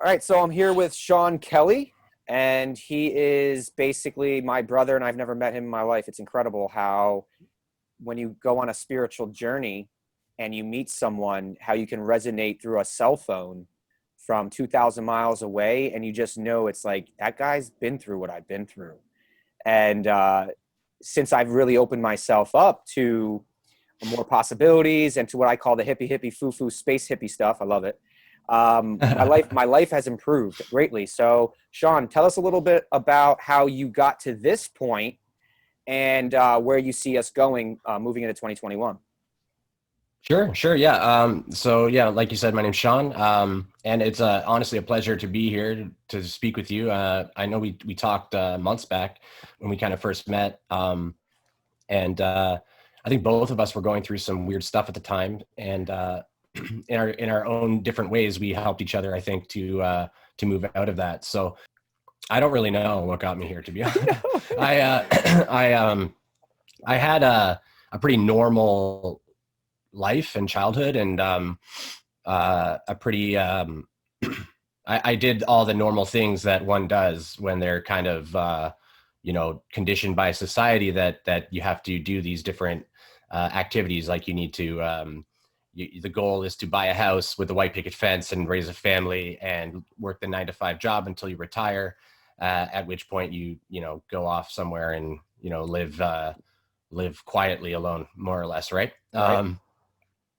right, so I'm here with Sean Kelly, and he is basically my brother, and I've never met him in my life. It's incredible how when you go on a spiritual journey and you meet someone, how you can resonate through a cell phone from 2,000 miles away, and you just know it's like, that guy's been through what I've been through. And since I've really opened myself up to more possibilities and to what I call the hippie, foo-foo, space hippie stuff, I love it. My life has improved greatly. So Sean, tell us a little bit about how you got to this point and where you see us going moving into 2021. Sure. Yeah. So yeah, like you said, my name's Sean. And it's honestly a pleasure to be here to speak with you. I know we talked months back when we kind of first met. And I think both of us were going through some weird stuff at the time. And in our own different ways, we helped each other, I think, to move out of that. So I don't really know what got me here, to be honest. I had a pretty normal life and childhood, and a pretty I did all the normal things that one does when they're kind of conditioned by society that you have to do these different activities. Like you need to the goal is to buy a house with a white picket fence and raise a family and work the 9-to-5 job until you retire, at which point you go off somewhere and live quietly alone, more or less, right? Right.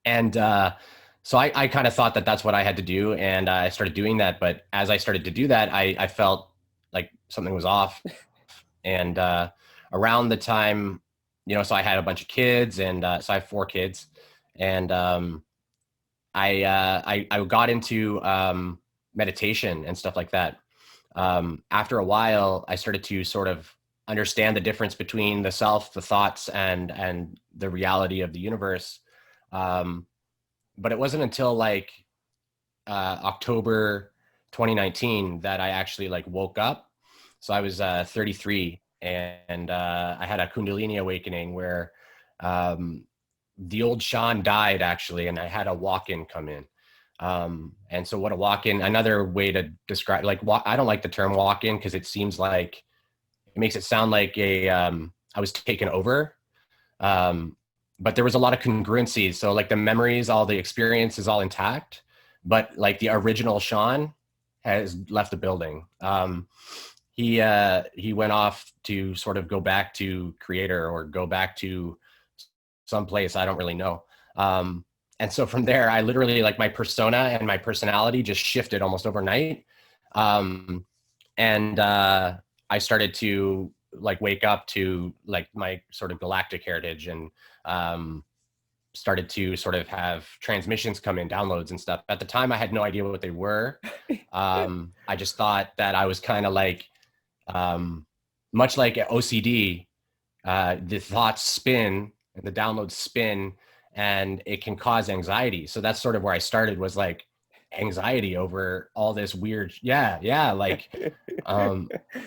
And so I kind of thought that that's what I had to do. And I started doing that. But as I started to do that, I felt like something was off. And around the time, so I had a bunch of kids, and so I have 4 kids. And I got into meditation and stuff like that. After a while, I started to sort of understand the difference between the self, the thoughts, and the reality of the universe. But it wasn't until like October 2019 that I actually like woke up. So I was 33, and I had a Kundalini awakening where the old Sean died, actually, and I had a walk-in come in. And so what a walk-in, another way to describe, like, I don't like the term walk-in because it seems like it makes it sound like I was taken over. But there was a lot of congruencies. So like the memories, all the experience is all intact, but like the original Sean has left the building. He went off to sort of go back to creator or go back to someplace, I don't really know. And so from there, I literally, like, my persona and my personality just shifted almost overnight. And I started to like wake up to like my sort of galactic heritage, and started to sort of have transmissions come in, downloads and stuff. At the time, I had no idea what they were. I just thought that I was kind of like, much like OCD, the thoughts spin and the downloads spin, and it can cause anxiety. So that's sort of where I started, was like anxiety over all this weird. Yeah. Like,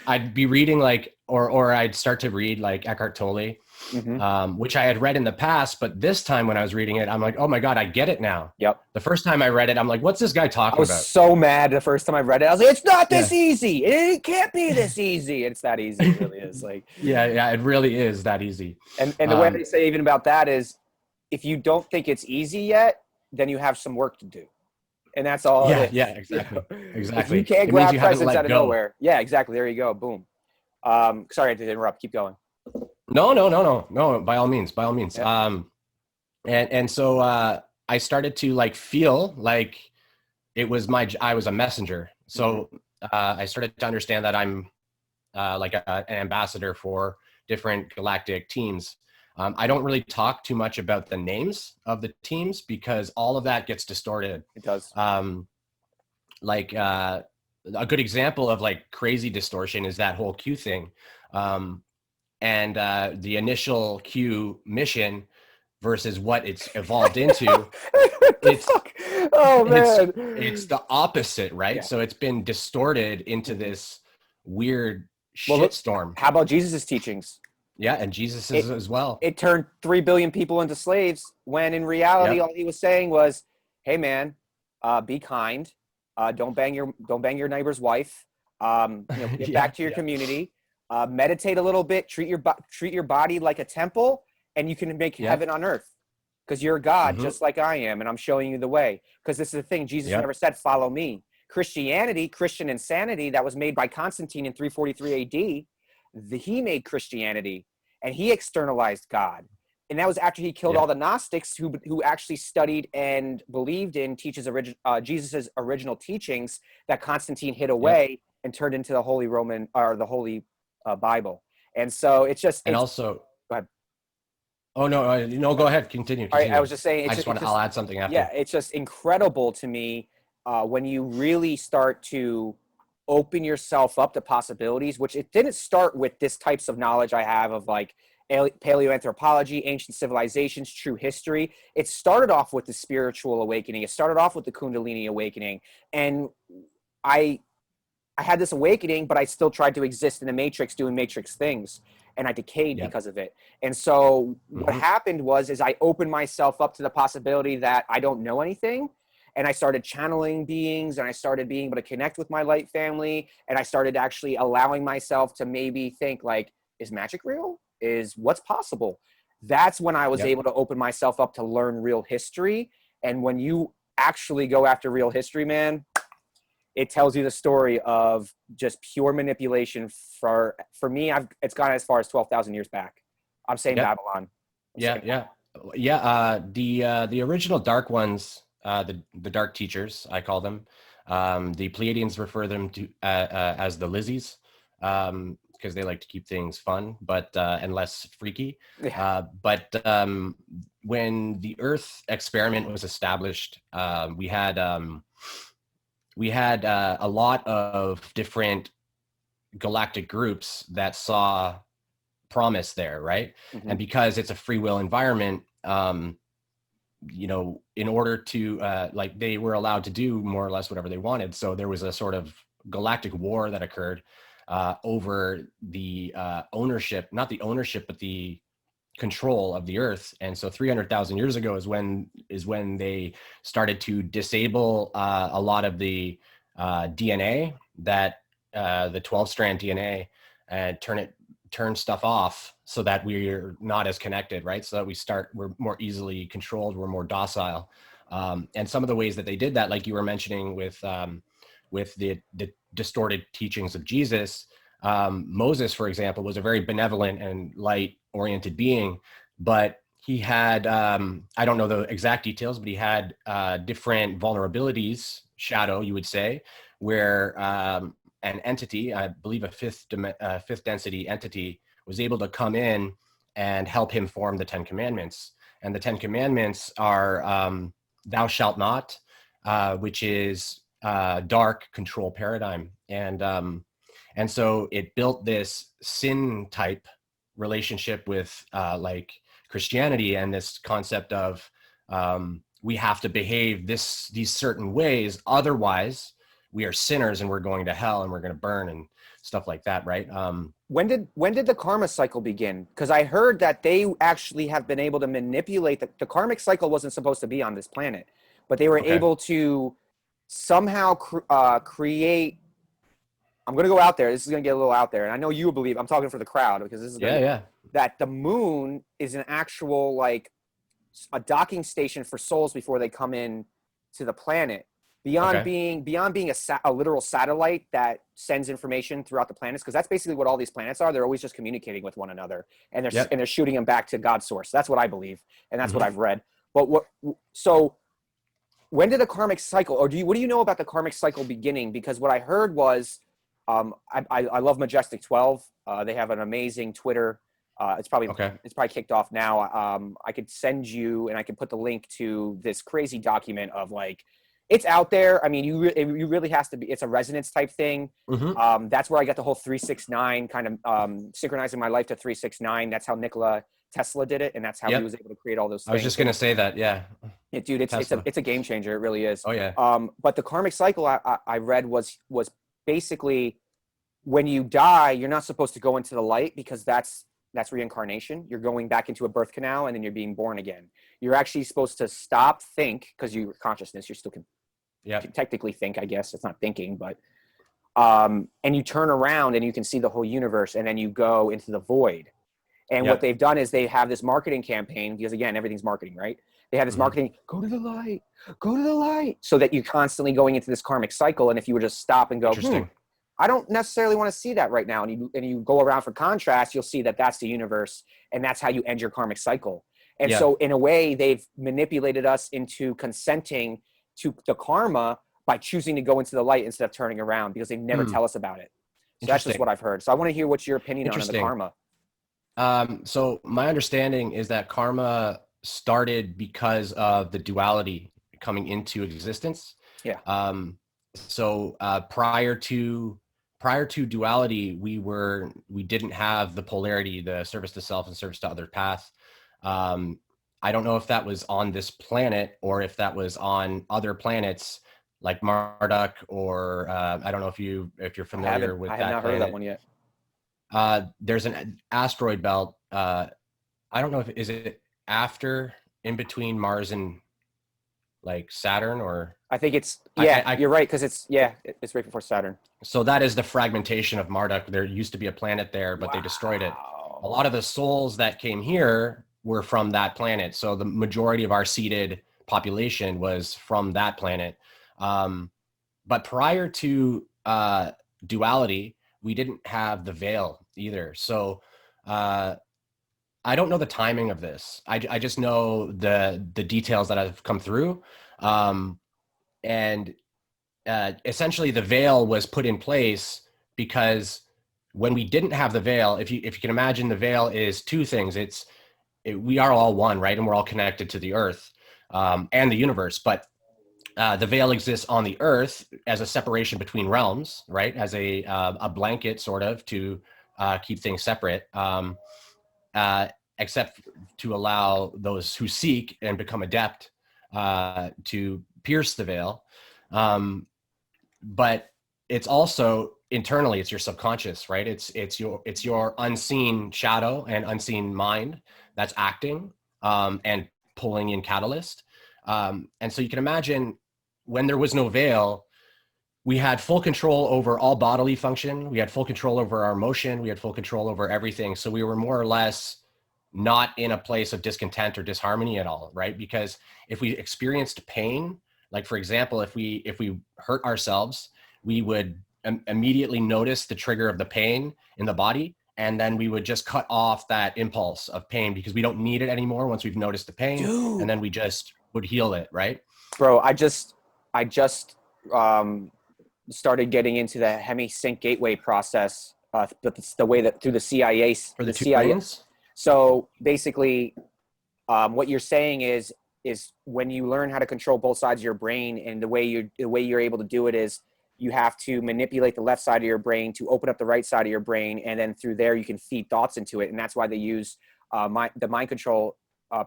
I'd be reading like, or I'd start to read like Eckhart Tolle, which I had read in the past, but this time when I was reading it, I'm like, oh my God, I get it now. Yep. The first time I read it, I'm like, what's this guy I talking was about? so mad the first time I read it. I was like, it's not this Yeah. easy. It can't be this easy. It's that easy. It really is. Like, Yeah, it really is that easy. and the way they say even about that is, if you don't think it's easy yet, then you have some work to do. And that's all it is. Yeah, exactly. If you Exactly. can't It means grab you haven't presents let out of go. nowhere. Yeah, exactly. There you go. Boom. Sorry to interrupt. Keep going. No, by all means, by all means. Yeah. And so I started to like feel like I was a messenger. So I started to understand that I'm like an ambassador for different galactic teams. I don't really talk too much about the names of the teams because all of that gets distorted. It does. Like a good example of like crazy distortion is that whole Q thing. And the initial Q mission versus what it's evolved into, it's oh man, it's the opposite, right? Yeah. So it's been distorted into this weird Well, look, shitstorm. how about Jesus' teachings? Yeah, and Jesus is as well. It turned 3 billion people into slaves when in reality, Yep. all he was saying was, hey man, be kind, Don't bang your neighbor's wife. Get Yeah, back to your yeah. community. Meditate a little bit. Treat your body like a temple, and you can make Yeah. heaven on earth. Because you're God, Mm-hmm. just like I am, and I'm showing you the way. Because this is the thing: Jesus never Yep. said, "Follow me." Christian insanity that was made by Constantine in 343 A.D. He made Christianity, and he externalized God. And that was after he killed Yeah. all the Gnostics who actually studied and believed in Jesus's original teachings that Constantine hid Yep. away and turned into the Holy Roman or the Holy Bible. And so it's just And it's. also, Go ahead. oh no, no, go ahead. Continue. All right, I Continue. was just saying I just want it's to, I'll just add something yeah, after. it's just incredible to me when you really start to open yourself up to possibilities, which it didn't start with this types of knowledge I have of like paleoanthropology, ancient civilizations, true history. It started off with the spiritual awakening. It started off with the Kundalini awakening. And I I had this awakening, but I still tried to exist in the matrix doing matrix things, and I decayed Yep. because of it. And so what Mm-hmm. happened was is I opened myself up to the possibility that I don't know anything, and I started channeling beings, and I started being able to connect with my light family, and I started actually allowing myself to maybe think like, is magic real? Is what's possible? That's when I was Yep. able to open myself up to learn real history. And when you actually go after real history, man, it tells you the story of just pure manipulation. For me, it's gone as far as 12,000 years back. I'm saying Yep. Babylon. I'm Yeah. saying Yeah. Yeah. The original dark ones, the dark teachers, I call them. The Pleiadians refer them to as the Lizzies, because they like to keep things fun, but and less freaky. yeah. But when the Earth experiment was established, we had a lot of different galactic groups that saw promise there, right? Mm-hmm. And because it's a free will environment, in order to like they were allowed to do more or less whatever they wanted. So there was a sort of galactic war that occurred over the ownership, not the ownership, but the control of the earth. And so 300,000 years ago is when they started to disable a lot of the DNA, that the 12 strand DNA, and turn stuff off so that we're not as connected, right? So that we're more easily controlled, we're more docile. And some of the ways that they did that, like you were mentioning with the distorted teachings of Jesus, Moses, for example, was a very benevolent and light oriented being, but he had, I don't know the exact details, but he had different vulnerabilities, shadow, you would say, where an entity, I believe a fifth density entity, was able to come in and help him form the 10 Commandments. And the 10 Commandments are thou shalt not, which is dark control paradigm. And so it built this sin type relationship with like Christianity, and this concept of we have to behave these certain ways, otherwise we are sinners and we're going to hell and we're going to burn and stuff like that, right? When did the karma cycle begin? Because I heard that they actually have been able to manipulate the karmic cycle. Wasn't supposed to be on this planet, but they were Okay. able to somehow create. I'm going to go out there. This is going to get a little out there, and I know you believe. I'm talking for the crowd because this is going to Yeah. that the moon is an actual like a docking station for souls before they come in to the planet. Beyond Okay. being a literal satellite that sends information throughout the planets, because that's basically what all these planets are. They're always just communicating with one another, and Yep. they're shooting them back to God's source. That's what I believe, and that's what Mm-hmm. I've read. But so when did the karmic cycle, or what do you know about the karmic cycle beginning? Because what I heard was, I love Majestic 12. They have an amazing Twitter. It's probably Okay. kicked off now. I could send you, and I could put the link to this crazy document of like, it's out there. I mean, you really has to be. It's a resonance type thing. Mm-hmm. That's where I got the whole 369 kind of synchronizing my life to 369. That's how Nikola Tesla did it, and that's how he Yep. was able to create all those I was things. just going to say that. Yeah. Dude, Tesla. it's a game changer. It really is. Oh yeah. But the karmic cycle I read was basically when you die, you're not supposed to go into the light because that's reincarnation. You're going back into a birth canal and then you're being born again. You're actually supposed to think because you're consciousness. You're still Yeah. technically think, I guess it's not thinking, but and you turn around and you can see the whole universe, and then you go into the void. And what Yep. they've done is they have this marketing campaign, because again, everything's marketing, right? They have this marketing, go to the light, go to the light, so that you're constantly going into this karmic cycle. And if you were just stop and go, Interesting. I don't necessarily want to see that right now, and you go around for contrast, you'll see that that's the universe, and that's how you end your karmic cycle. And Yeah. so in a way, they've manipulated us into consenting to the karma by choosing to go into the light instead of turning around, because they never tell us about it. So that's just Interesting. what I've heard. So I want to hear what's your opinion on the Interesting. karma. So my understanding is that karma started because of the duality coming into existence. Yeah. So prior to duality, we didn't have the polarity, the service to self and service to other path. I don't know if that was on this planet or if that was on other planets like Marduk, or I don't know if you're familiar with that. I have not heard of that one yet. There's an asteroid belt. I don't know if is it after, in between Mars and like Saturn, or I think it's you're right, because it's right before Saturn. So that is the fragmentation of Marduk. There used to be a planet there, but they destroyed it. A lot of the souls that came here were from that planet. So the majority of our seeded population was from that planet. But prior to duality, we didn't have the veil either. So I don't know the timing of this. I just know the details that have come through. And essentially the veil was put in place because when we didn't have the veil, if you can imagine, the veil is two things. We are all one, right? And we're all connected to the earth and the universe. But the veil exists on the earth as a separation between realms, right? As a blanket, sort of, to keep things separate, except to allow those who seek and become adept to pierce the veil. But it's also internally, it's your subconscious, right? It's your unseen shadow and unseen mind that's acting and pulling in catalyst. And so you can imagine, when there was no veil, we had full control over all bodily function. We had full control over our emotion. We had full control over everything. So we were more or less not in a place of discontent or disharmony at all, right? Because if we experienced pain, like for example, if we hurt ourselves, we would immediately notice the trigger of the pain in the body, and then we would just cut off that impulse of pain because we don't need it anymore once we've noticed the pain. Dude. And then we just would heal it, right? Bro, I just started getting into the hemi-sync gateway process, but it's the way that through the CIA. For the CIA. So basically, what you're saying is when you learn how to control both sides of your brain, and the way you're able to do it is you have to manipulate the left side of your brain to open up the right side of your brain, and then through there you can feed thoughts into it. And that's why they use the mind control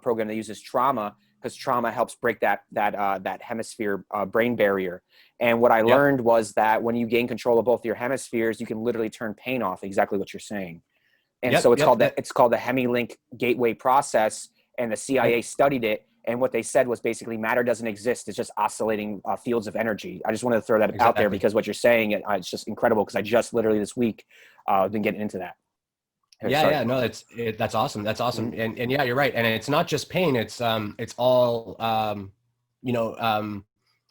program that uses trauma, because trauma helps break that hemisphere brain barrier. And what I learned was that when you gain control of both your hemispheres, you can literally turn pain off, exactly what you're saying. And so it's called the Hemi-Link gateway process, and the CIA studied it. And what they said was basically matter doesn't exist. It's just oscillating fields of energy. I just wanted to throw that out there, because what you're saying, it's just incredible, because I just literally this week been getting into that. No, that's awesome. That's awesome. Mm-hmm. And yeah, you're right. And it's not just pain. It's all,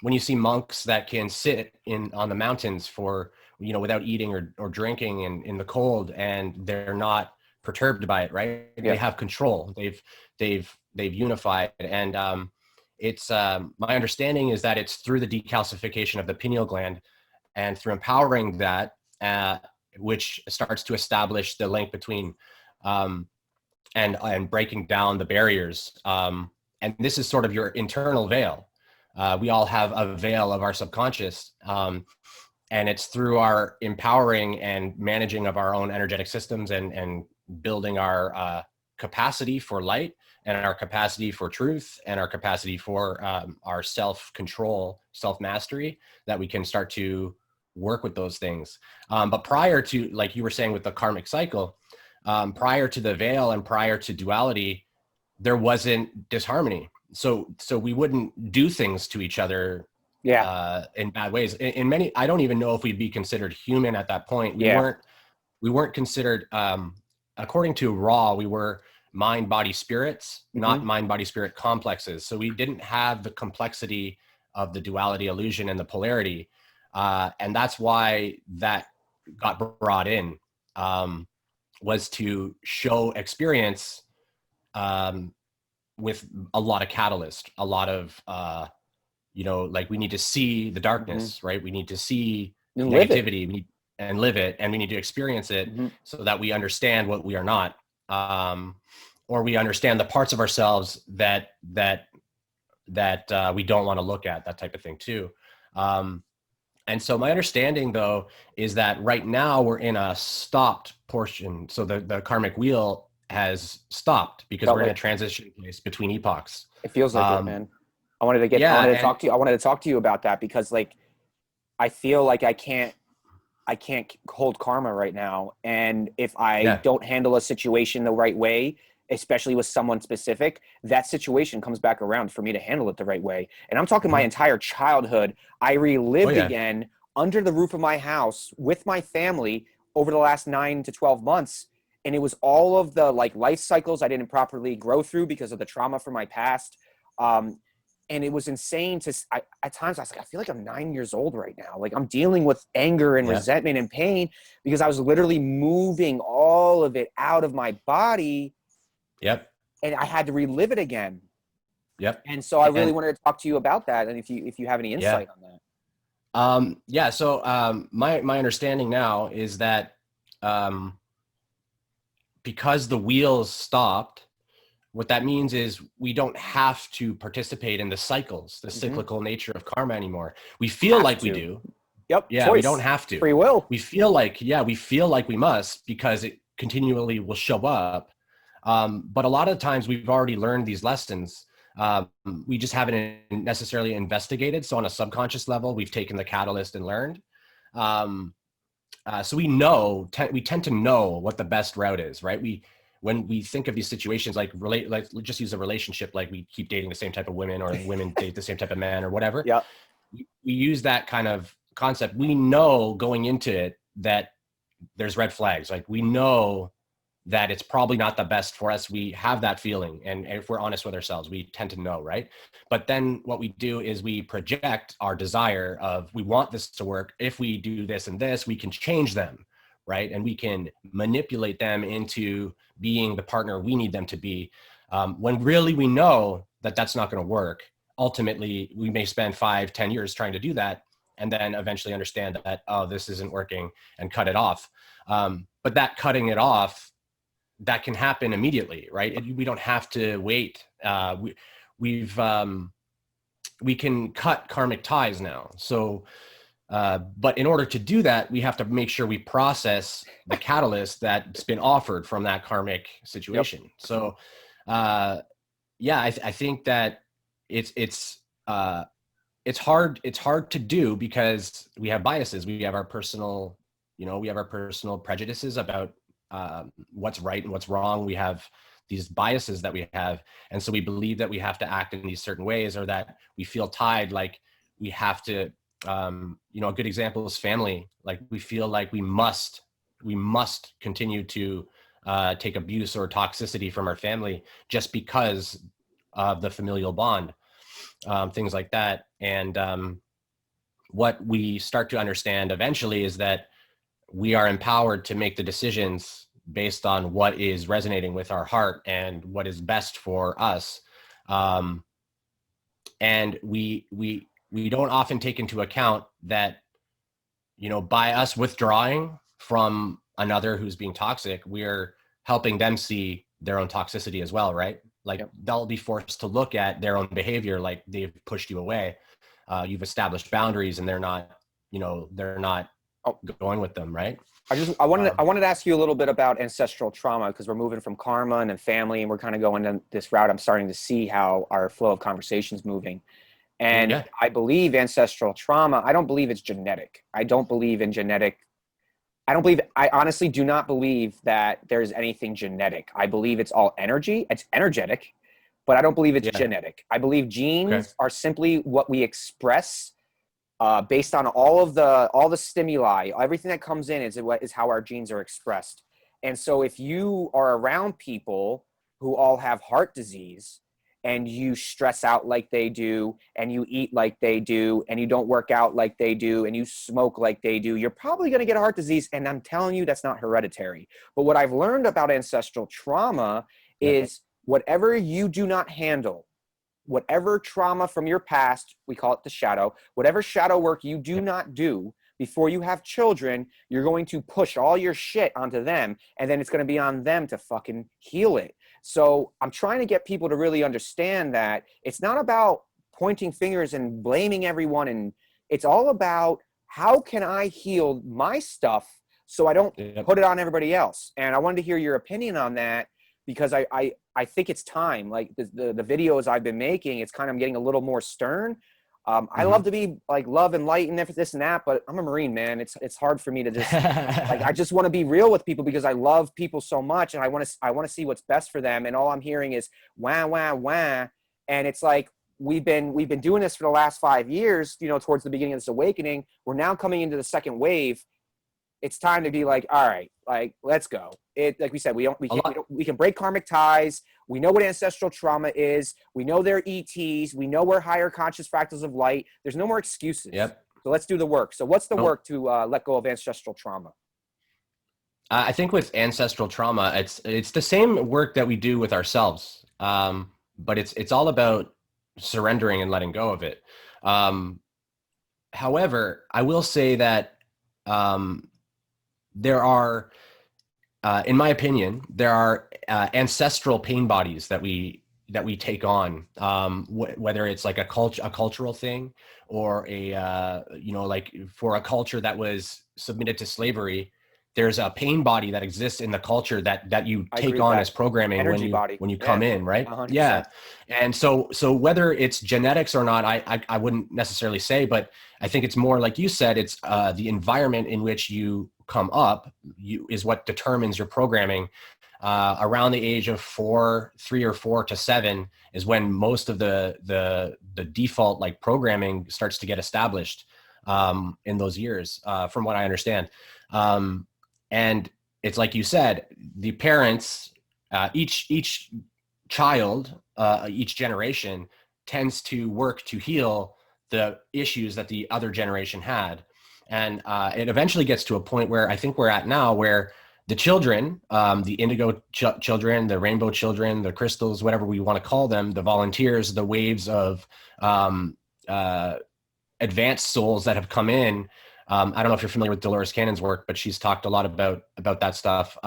when you see monks that can sit on the mountains for, without eating or drinking in the cold, and they're not perturbed by it, right? Yeah. They have control. They've unified. And it's my understanding is that it's through the decalcification of the pineal gland, and through empowering that, which starts to establish the link between and breaking down the barriers. And this is sort of your internal veil. We all have a veil of our subconscious, and it's through our empowering and managing of our own energetic systems and building our capacity for light, and our capacity for truth, and our capacity for our self-control, self-mastery, that we can start to work with those things. But prior to, like you were saying with the karmic cycle, prior to the veil and prior to duality, there wasn't disharmony. So we wouldn't do things to each other Yeah. in bad ways. In many, I don't even know if we'd be considered human at that point. Yeah. We weren't considered, according to Raw, we were mind, body, spirits, not Mm-hmm. mind, body, spirit complexes. So we didn't have the complexity of the duality illusion and the polarity. And that's why that got brought in, was to show experience, with a lot of catalyst, a lot of, like we need to see the Mm-hmm. darkness, right? We need to see And live it. negativity, and live it, and we need to experience it Mm-hmm. so that we understand what we are not, or we understand the parts of ourselves that we don't want to look at, that type of thing too. And so my understanding, though, is that right now we're in a stopped portion. So the karmic wheel has stopped because Felt we're in a like transition place between epochs. it feels like it, Um, man. I yeah, wanted to and talk to you. I wanted to talk to you about that because like I feel like I can't hold karma right now. And if I yeah, don't handle a situation the right way, especially with someone specific, that situation comes back around for me to handle it the right way. And I'm talking my mhm. entire childhood. I Oh relived yeah, again under the roof of my house with my family over the last 9 to 12 months. And it was all of the like life cycles I didn't properly grow through because of the trauma from my past. Um, and it was insane at times I was like, I feel like I'm 9 years old right now. Like I'm dealing with anger and yeah, resentment and pain because I was literally moving all of it out of my body yep, and I had to relive it again. yep, And so I really and wanted to talk to you about that. And if you have any yeah, insight on that. yeah. So my understanding now is that, um, because the wheels stopped, what that means is we don't have to participate in the cycles, the Mm-hmm. cyclical nature of karma anymore. We feel Have like we to. do. Yep. Yeah, we don't Choice. have to. Free will. We feel like, yeah, we feel like we must because it continually will show up. But a lot of times we've already learned these lessons. We just haven't necessarily investigated. So on a subconscious level, we've taken the catalyst and learned. Um, so we tend to know what the best route is, right? When we think of these situations, like let's just use a relationship, like we keep dating the same type of women, or women date the same type of man, or whatever. Yep. We use that kind of concept. We know going into it that there's red flags. Like we know that it's probably not the best for us. We have that feeling. And if we're honest with ourselves, we tend to know, right? But then what we do is we project our desire of, we want this to work. If we do this and this, we can change them, right? And we can manipulate them into being the partner we need them to be. When really we know that that's not going to work. Ultimately, we may spend 5-10 years trying to do that, and then eventually understand that, oh, this isn't working, and cut it off. But that cutting it off, that can happen immediately, right? We don't have to wait. We can cut karmic ties now. So, but in order to do that, we have to make sure we process the catalyst that's been offered from that karmic situation. Yep. So, yeah, I think that it's hard. It's hard to do because we have biases. We have our personal, we have our personal prejudices about what's right and what's wrong. We have these biases that we have. And so we believe that we have to act in these certain ways, or that we feel tied, like we have to, a good example is family. Like we feel like we must continue to take abuse or toxicity from our family just because of the familial bond, things like that. And what we start to understand eventually is that we are empowered to make the decisions based on what is resonating with our heart and what is best for us. And we don't often take into account that, by us withdrawing from another who's being toxic, we're helping them see their own toxicity as well, right? Like Yep. they'll be forced to look at their own behavior, like they've pushed you away. You've established boundaries and they're not Oh, going with them, right? I wanted to ask you a little bit about ancestral trauma because we're moving from karma and then family, and we're kind of going down this route. I'm starting to see how our flow of conversation's moving. And Yeah. I believe ancestral trauma, I don't believe it's genetic. I don't believe in genetic. I honestly do not believe that there's anything genetic. I believe it's all energy. It's energetic, but I don't believe it's Yeah. genetic. I believe Okay. genes are simply what we express based on all the stimuli, everything that comes in is how our genes are expressed. And so if you are around people who all have heart disease, and you stress out like they do, and you eat like they do, and you don't work out like they do, and you smoke like they do, you're probably going to get heart disease. And I'm telling you, that's not hereditary. But what I've learned about ancestral trauma Yep. is whatever you do not handle, whatever trauma from your past, we call it the shadow, whatever shadow work you do not do before you have children, you're going to push all your shit onto them, and then it's going to be on them to fucking heal it. So I'm trying to get people to really understand that it's not about pointing fingers and blaming everyone, and it's all about how can I heal my stuff so I don't Yep. put it on everybody else. And I wanted to hear your opinion on that, because I think it's time. Like the videos I've been making, it's kind of getting a little more stern. I love to be like love and light and this and that, but I'm a Marine, man. It's hard for me to just like, I just want to be real with people because I love people so much, and I want to see what's best for them. And all I'm hearing is wah wah wah, and it's like we've been doing this for the last 5 years. You know, towards the beginning of this awakening, we're now coming into the second wave. It's time to be like, all right, like let's go. It, like we said, we can break karmic ties. We know what ancestral trauma is. We know they're ETs. We know we're higher conscious fractals of light. There's no more excuses. Yep. So let's do the work. So what's the work to let go of ancestral trauma? I think with ancestral trauma, it's the same work that we do with ourselves, but it's all about surrendering and letting go of it. However, I will say that there are, in my opinion, there are ancestral pain bodies that we take on, whether it's like a cultural thing, or like for a culture that was submitted to slavery, there's a pain body that exists in the culture that you take on as programming energy when you come in, right? 100%. Yeah. And so whether it's genetics or not, I wouldn't necessarily say, but I think it's more like you said, it's the environment in which you come up is what determines your programming. Around the age of 3 or 4 to 7 is when most of the default like programming starts to get established in those years, from what I understand. And it's like you said, the parents, each child, each generation tends to work to heal the issues that the other generation had. And it eventually gets to a point where I think we're at now, where the children, the indigo children, the rainbow children, the crystals, whatever we want to call them, the volunteers, the waves of advanced souls that have come in. I don't know if you're familiar with Dolores Cannon's work, but she's talked a lot about that stuff,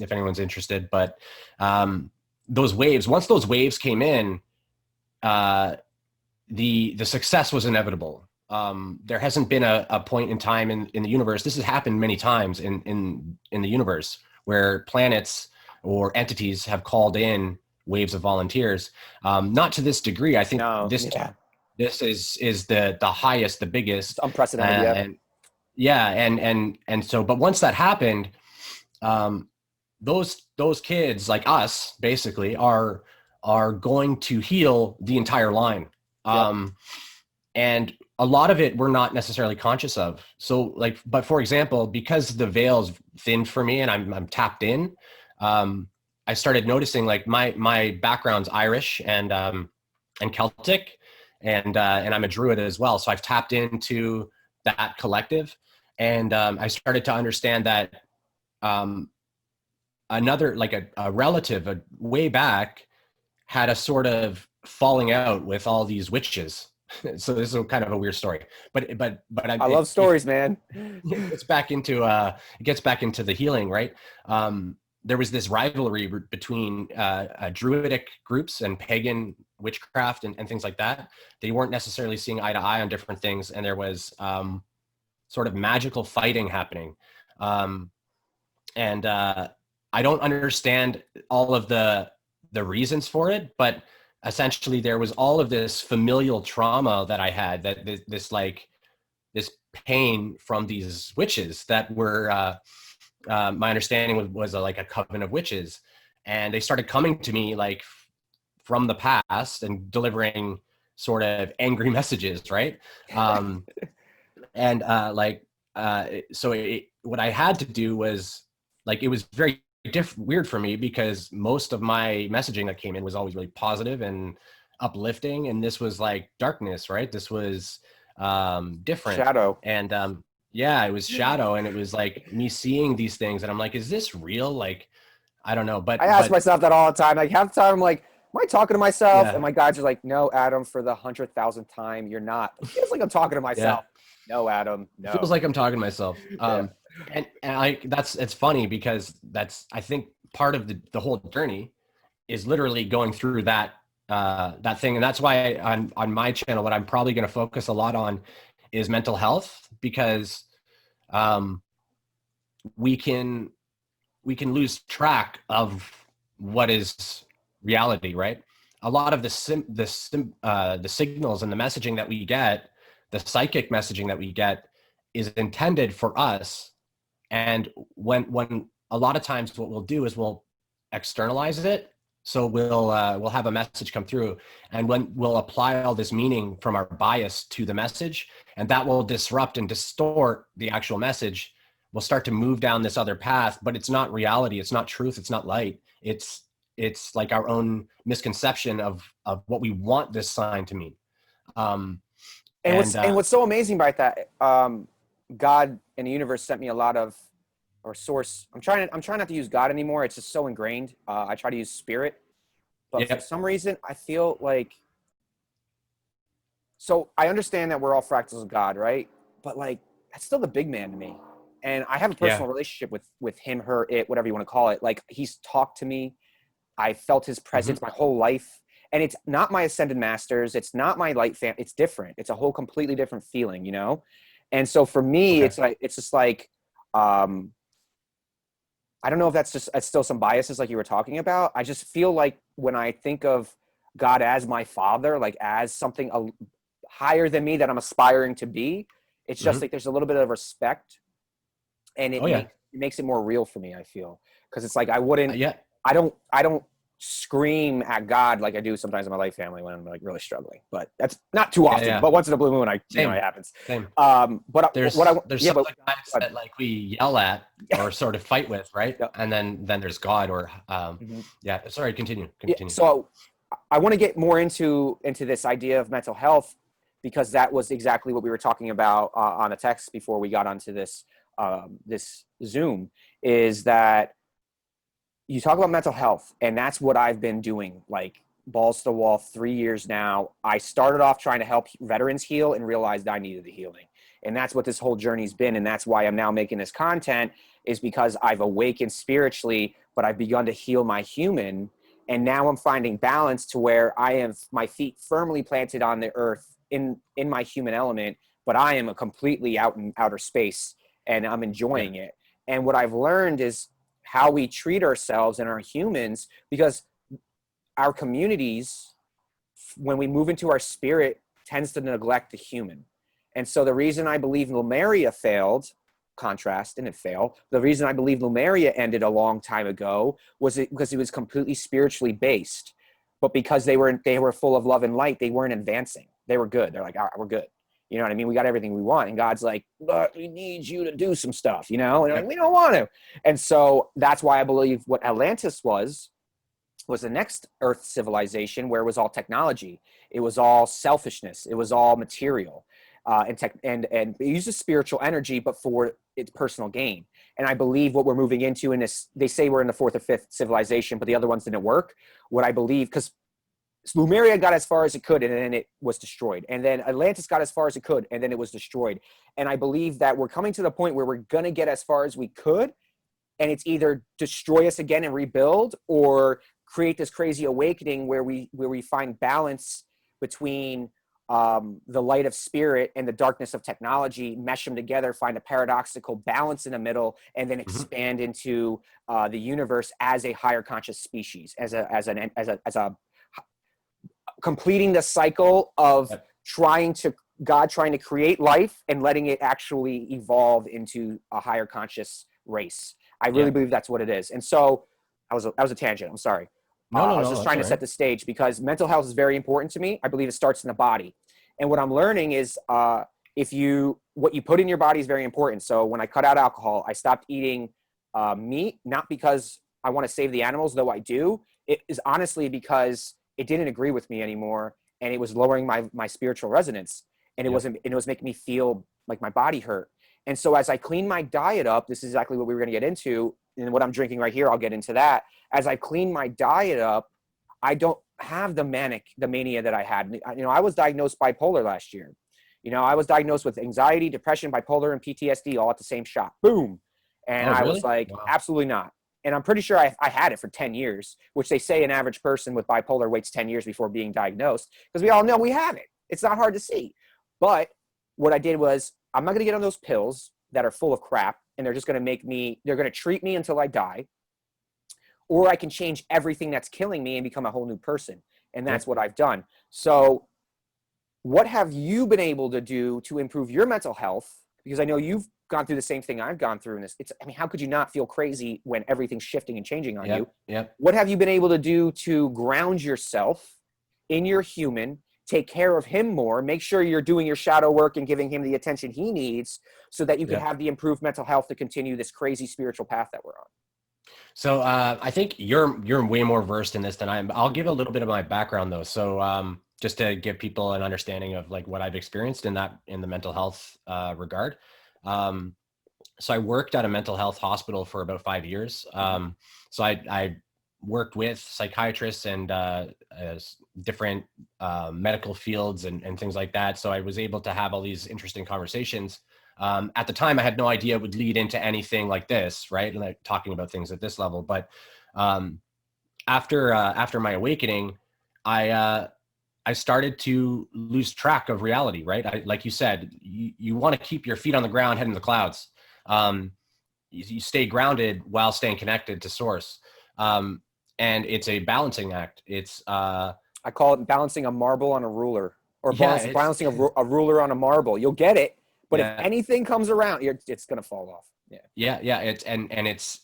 if anyone's interested. But those waves, once those waves came in, the success was inevitable. There hasn't been a point in time in the universe. This has happened many times in the universe, where planets or entities have called in waves of volunteers. Not to this degree. I think this is the highest, the biggest. It's unprecedented. And so, but once that happened, those kids like us basically are going to heal the entire line. And a lot of it we're not necessarily conscious of. So like, but for example, because the veil's thinned for me and I'm tapped in, I started noticing like my background's Irish and Celtic, and I'm a Druid as well. So I've tapped into that collective, and I started to understand that another, like a relative way back, had a sort of falling out with all these witches. So this is kind of a weird story, but I love stories, man. It gets back into the healing, right? There was this rivalry between druidic groups and pagan witchcraft and things like that. They weren't necessarily seeing eye to eye on different things, and there was sort of magical fighting happening. And I don't understand all of the reasons for it, but essentially there was all of this familial trauma that I had, that this pain from these witches that were, my understanding was like a coven of witches. And they started coming to me like from the past and delivering sort of angry messages, right? And what I had to do was, like, it was very weird for me, because most of my messaging that came in was always really positive and uplifting, and this was like darkness, right? This was different. Shadow. And yeah, it was shadow, and it was like me seeing these things, and I'm like, is this real? Like, I don't know, I ask but myself that all the time. Like half the time I'm like, am I talking to myself? And yeah, my guides are like, no, Adam, for the 100,000th time, you're not. It feels like I'm talking to yeah, myself. No, Adam, it feels no. like I'm talking to myself. Yeah. And I, it's funny, because that's, I think, part of the whole journey is literally going through that thing. And that's why on my channel, what I'm probably going to focus a lot on is mental health, because um, we can lose track of what is reality, right? A lot of the signals and the messaging that we get, the psychic messaging that we get, is intended for us. And when a lot of times what we'll do is we'll externalize it. So we'll have a message come through, and when we'll apply all this meaning from our bias to the message, and that will disrupt and distort the actual message. We'll start to move down this other path, but it's not reality. It's not truth. It's not light. It's like our own misconception of what we want this sign to mean. And what's so amazing about that, God and the universe sent me a lot of, or source. I'm trying not to use God anymore. It's just so ingrained. I try to use spirit, but for Yep. some reason I feel like, so I understand that we're all fractals of God, right? But like, that's still the big man to me. And I have a Yeah. personal relationship with him, her, it, whatever you want to call it. Like he's talked to me. I felt his presence my whole life. And it's not my ascended masters. It's not my light fam. It's different. It's a whole completely different feeling, you know? And so for me, Okay. it's like, it's just like, I don't know if it's still some biases like you were talking about. I just feel like when I think of God as my father, like as something higher than me that I'm aspiring to be, it's just like there's a little bit of respect, and Oh yeah. it makes it more real for me, I feel. Because it's like Yeah. I don't scream at God like I do sometimes in my life family when I'm like really struggling. But that's not too often. Yeah. But once in a blue moon, it Same. happens. Same. But what I There's yeah, some but other guys that like we yell at or sort of fight with, right? yeah. And then there's God, or Mhm. yeah. Sorry, continue. Yeah, so I want to get more into this idea of mental health, because that was exactly what we were talking about on the text before we got onto this Zoom. Is that you talk about mental health, and that's what I've been doing, like balls to the wall, 3 years now. I started off trying to help veterans heal and realized I needed the healing. And that's what this whole journey's been. And that's why I'm now making this content, is because I've awakened spiritually, but I've begun to heal my human. And now I'm finding balance to where I have my feet firmly planted on the earth in my human element, but I am a completely out in outer space, and I'm Yeah. enjoying it. And what I've learned is how we treat ourselves and our humans, because our communities, when we move into our spirit, tends to neglect the human. And so the reason I believe Lemuria failed, contrast, didn't fail. The reason I believe Lemuria ended a long time ago was because it was completely spiritually based. But because they were full of love and light, they weren't advancing. They were good. They're like, all right, we're good. You know what I mean? We got everything we want. And God's like, but we need you to do some stuff, you know? And they're like, we don't want to. And so that's why I believe what Atlantis was the next Earth civilization, where it was all technology. It was all selfishness. It was all material. And it uses spiritual energy, but for its personal gain. And I believe what we're moving into in this, they say we're in the fourth or fifth civilization, but the other ones didn't work. What I believe, because Lemuria got as far as it could, and then it was destroyed. And then Atlantis got as far as it could, and then it was destroyed. And I believe that we're coming to the point where we're going to get as far as we could, and it's either destroy us again and rebuild, or create this crazy awakening where we find balance between the light of spirit and the darkness of technology, mesh them together, find a paradoxical balance in the middle, and then expand into the universe as a higher conscious species, as a completing the cycle of trying to create life and letting it actually evolve into a higher conscious race. I really believe that's what it is. And so I was a tangent. I'm sorry. I was just trying to set the stage, because mental health is very important to me. I believe it starts in the body. And what I'm learning is what you put in your body is very important. So when I cut out alcohol, I stopped eating meat, not because I want to save the animals, though I do. It is honestly because it didn't agree with me anymore, and it was lowering my spiritual resonance, and it was making me feel like my body hurt. And so as I clean my diet up, this is exactly what we were going to get into, and what I'm drinking right here, I'll get into that. As I clean my diet up, I don't have the mania that I had. I was diagnosed bipolar last year. I was diagnosed with anxiety, depression, bipolar, and PTSD all at the same shot. Boom. And I was like, wow. Absolutely not. And I'm pretty sure I had it for 10 years, which they say an average person with bipolar waits 10 years before being diagnosed, because we all know we have it. It's not hard to see. But what I did was, I'm not going to get on those pills that are full of crap, and they're just going to they're going to treat me until I die. Or I can change everything that's killing me and become a whole new person. And that's what I've done. So what have you been able to do to improve your mental health? Because I know you've gone through the same thing I've gone through in this. How could you not feel crazy when everything's shifting and changing on you? Yep. What have you been able to do to ground yourself in your human, take care of him more, make sure you're doing your shadow work and giving him the attention he needs, so that you can have the improved mental health to continue this crazy spiritual path that we're on? So I think you're way more versed in this than I am. I'll give a little bit of my background though. So just to give people an understanding of like what I've experienced in the mental health regard. So I worked at a mental health hospital for about 5 years. So I worked with psychiatrists and different medical fields and things like that. So I was able to have all these interesting conversations. At the time, I had no idea it would lead into anything like this, right? Like talking about things at this level. But after my awakening, I started to lose track of reality, right? Like you said, you want to keep your feet on the ground, head in the clouds. You stay grounded while staying connected to source. And it's a balancing act. It's I call it balancing a marble on a ruler, or balancing a ruler on a marble. You'll get it. But if anything comes around, it's going to fall off. Yeah.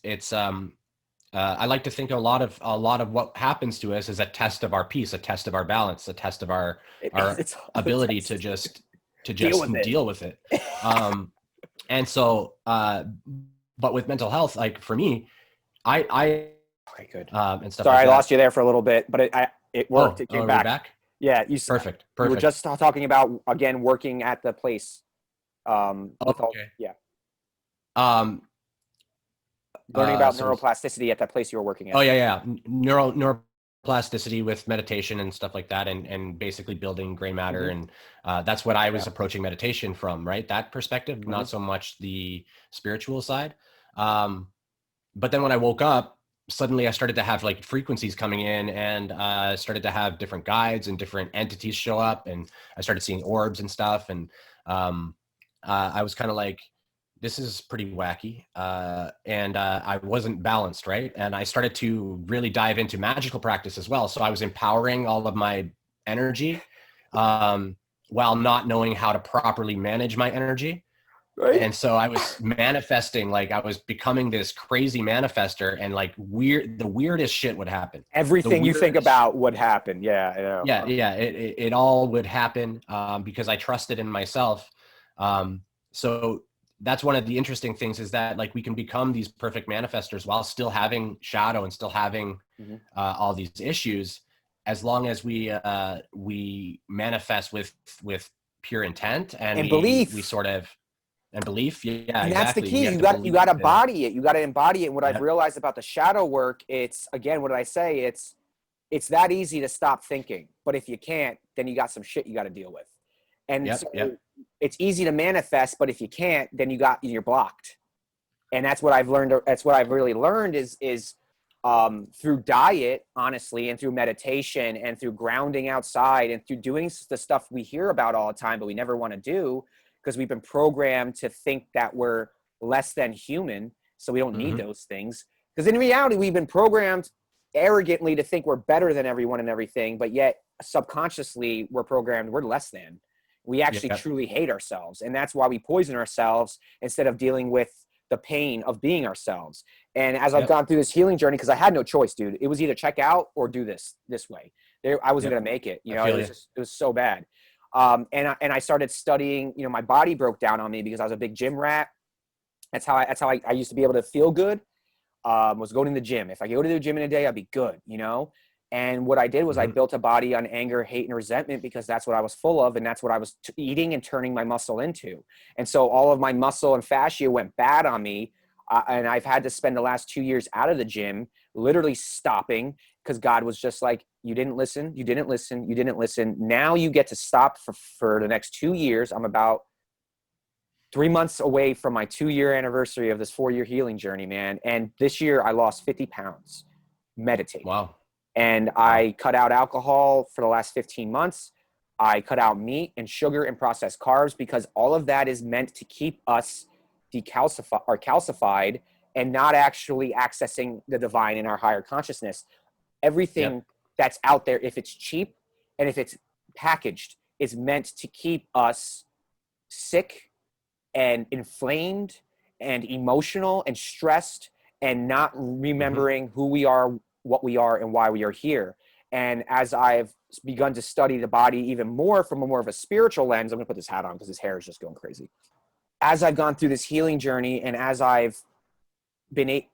It's I like to think a lot of what happens to us is a test of our peace, a test of our balance, a test of our ability to just deal with it. And so, but with mental health, like for me, okay, good. And stuff. Sorry, like I lost you there for a little bit, but it worked. It came back. Yeah, perfect. You were just talking about, again, working at the place. Learning about neuroplasticity at that place you were working at. Oh yeah. Neuroplasticity with meditation and stuff like that, and basically building gray matter. And that's what I was approaching meditation from, right? That perspective, not so much the spiritual side. But then when I woke up, suddenly I started to have like frequencies coming in, and started to have different guides and different entities show up, and I started seeing orbs and stuff. And I was kind of like, this is pretty wacky. And I wasn't balanced, right? And I started to really dive into magical practice as well. So I was empowering all of my energy while not knowing how to properly manage my energy. Right. And so I was manifesting, like I was becoming this crazy manifester, and like the weirdest shit would happen. Everything you think about would happen. Yeah. It all would happen because I trusted in myself. So that's one of the interesting things, is that like we can become these perfect manifestors while still having shadow and still having all these issues, as long as we manifest with pure intent and belief. We sort of. And belief, and exactly. That's the key. You got to embody it. You got to embody it. And what I've realized about the shadow work, it's, again, what did I say? It's that easy to stop thinking. But if you can't, then you got some shit you got to deal with. And it's easy to manifest, but if you can't, then you're blocked. And that's what I've learned. That's what I've really learned is through diet, honestly, and through meditation, and through grounding outside, and through doing the stuff we hear about all the time, but we never want to do, because we've been programmed to think that we're less than human, so we don't need those things. Because in reality, we've been programmed arrogantly to think we're better than everyone and everything, but yet subconsciously we're programmed we're less than. We actually truly hate ourselves, and that's why we poison ourselves instead of dealing with the pain of being ourselves. And as I've gone through this healing journey, because I had no choice, dude, it was either check out or do this way. I wasn't going to make it. It was so bad. And I started studying, you know, my body broke down on me because I was a big gym rat. That's how I used to be able to feel good, was going to the gym. If I go to the gym in a day, I'd be good, you know? And what I did was I built a body on anger, hate, and resentment because that's what I was full of. And that's what I was eating and turning my muscle into. And so all of my muscle and fascia went bad on me. And I've had to spend the last 2 years out of the gym, literally stopping, because God was just like, you didn't listen, you didn't listen, you didn't listen. Now you get to stop for the next 2 years. I'm about 3 months away from my 2-year anniversary of this 4-year healing journey, man. And this year I lost 50 pounds meditating. Wow. And I cut out alcohol for the last 15 months. I cut out meat and sugar and processed carbs because all of that is meant to keep us calcified and not actually accessing the divine in our higher consciousness. Everything that's out there, if it's cheap and if it's packaged, is meant to keep us sick and inflamed and emotional and stressed and not remembering who we are, what we are, and why we are here. And as I've begun to study the body even more from a more of a spiritual lens, I'm gonna put this hat on because his hair is just going crazy. As I've gone through this healing journey and as I've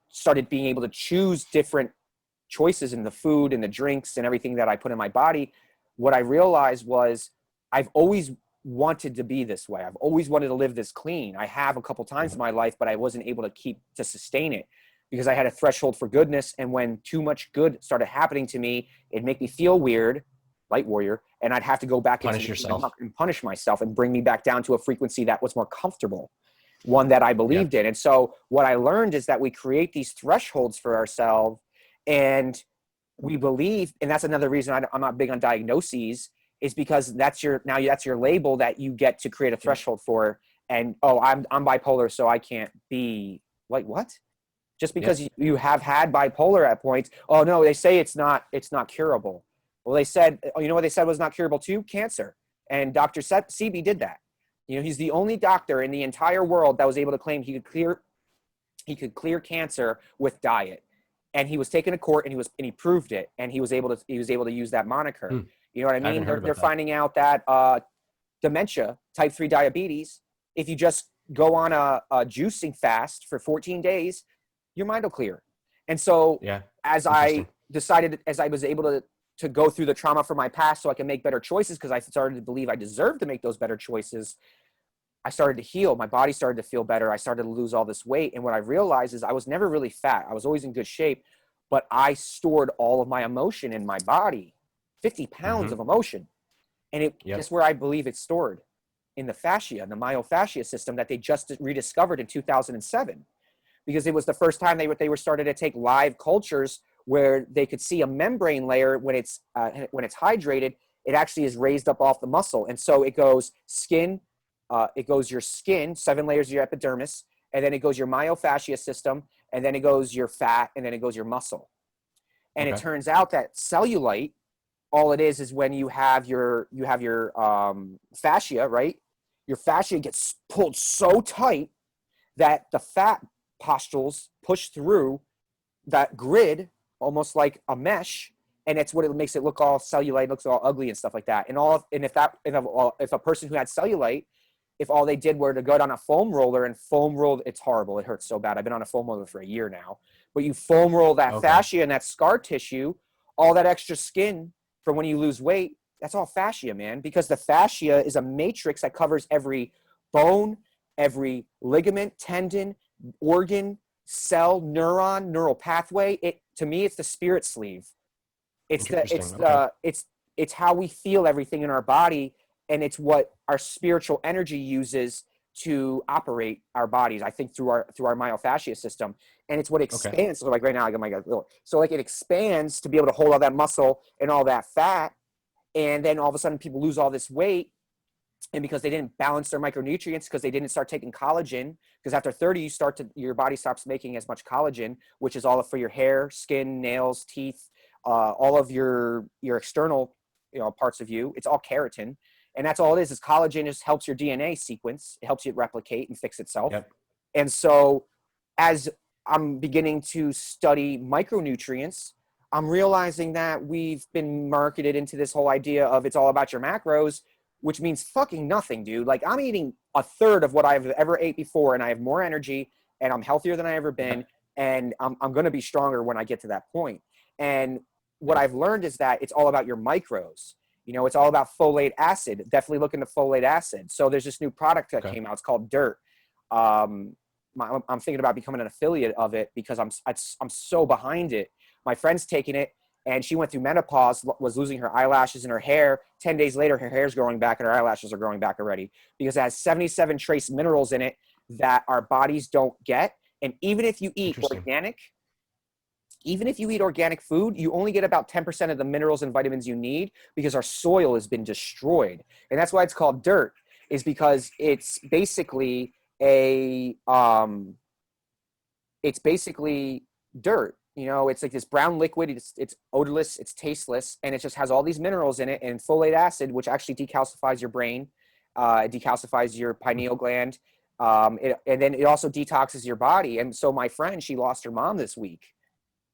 started being able to choose different choices in the food and the drinks and everything that I put in my body, what I realized was I've always wanted to be this way. I've always wanted to live this clean. I have a couple times in my life, but I wasn't able to sustain it because I had a threshold for goodness. And when too much good started happening to me, it'd make me feel weird, light warrior, and I'd have to go back Punish yourself and punish myself and bring me back down to a frequency that was more comfortable, one that I believed in. And so what I learned is that we create these thresholds for ourselves, and we believe, and that's another reason I'm not big on diagnoses, is because that's your label that you get to create a threshold for. And I'm bipolar, so I can't be like, what? Just because you have had bipolar at points. Oh no, they say it's not curable. Well, they said, you know what they said was not curable too? Cancer. And Dr. Sebi did that. You know, he's the only doctor in the entire world that was able to claim he could clear cancer with diet. And he was taken to court and he proved it. And he was able to use that moniker. You know what I mean? They're finding out that dementia, type 3 diabetes, if you just go on a juicing fast for 14 days, your mind will clear. And so as I was able to go through the trauma from my past so I can make better choices, because I started to believe I deserved to make those better choices, I started to heal. My body started to feel better. I started to lose all this weight. And what I realized is I was never really fat. I was always in good shape, but I stored all of my emotion in my body, 50 pounds of emotion. And guess where I believe it's stored? In the fascia, in the myofascia system that they just rediscovered in 2007. Because it was the first time they were started to take live cultures where they could see a membrane layer when it's hydrated, it actually is raised up off the muscle. And so it goes skin, it goes your skin, 7 layers of your epidermis, and then it goes your myofascia system, and then it goes your fat, and then it goes your muscle. And it turns out that cellulite, all it is when you have your fascia, right? Your fascia gets pulled so tight that the fat pustules push through that grid almost like a mesh, and it's what it makes it look all cellulite, looks all ugly and stuff like that. And if a person who had cellulite, if all they did were to go down a foam roller and foam roll, it's horrible. It hurts so bad. I've been on a foam roller for a year now. But you foam roll that fascia and that scar tissue, all that extra skin from when you lose weight, that's all fascia, man. Because the fascia is a matrix that covers every bone, every ligament, tendon, organ, cell, neuron, neural pathway. To me, it's the spirit sleeve. It's how we feel everything in our body, and it's what our spiritual energy uses to operate our bodies, I think, through our myofascia system. And it's what expands. So like right now, I got my so like it expands to be able to hold all that muscle and all that fat. And then all of a sudden people lose all this weight. And because they didn't balance their micronutrients, because they didn't start taking collagen, because after 30, your body stops making as much collagen, which is all for your hair, skin, nails, teeth, all of your external, parts of you. It's all keratin. And that's all it is collagen just helps your DNA sequence. It helps it replicate and fix itself. And so as I'm beginning to study micronutrients, I'm realizing that we've been marketed into this whole idea of it's all about your macros, which means fucking nothing, dude. Like I'm eating a third of what I've ever ate before, and I have more energy, and I'm healthier than I ever been, and I'm going to be stronger when I get to that point. And what I've learned is that it's all about your micros. You know, it's all about folate acid. Definitely look into folate acid. So there's this new product that came out. It's called Dirt. I'm thinking about becoming an affiliate of it because I'm so behind it. My friend's taking it, and she went through menopause, was losing her eyelashes and her hair. 10 days later, her hair's growing back and her eyelashes are growing back already because it has 77 trace minerals in it that our bodies don't get. And even if you eat organic food, you only get about 10% of the minerals and vitamins you need because our soil has been destroyed. And that's why it's called dirt, is because it's basically it's basically dirt. You know, it's like this brown liquid. It's odorless, it's tasteless, and it just has all these minerals in it and folate acid, which actually decalcifies your brain, it decalcifies your pineal gland, and then it also detoxes your body. And so my friend, she lost her mom this week,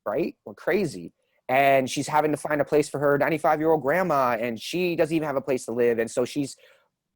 right? Well, crazy. And she's having to find a place for her 95-year-old grandma, and she doesn't even have a place to live. And so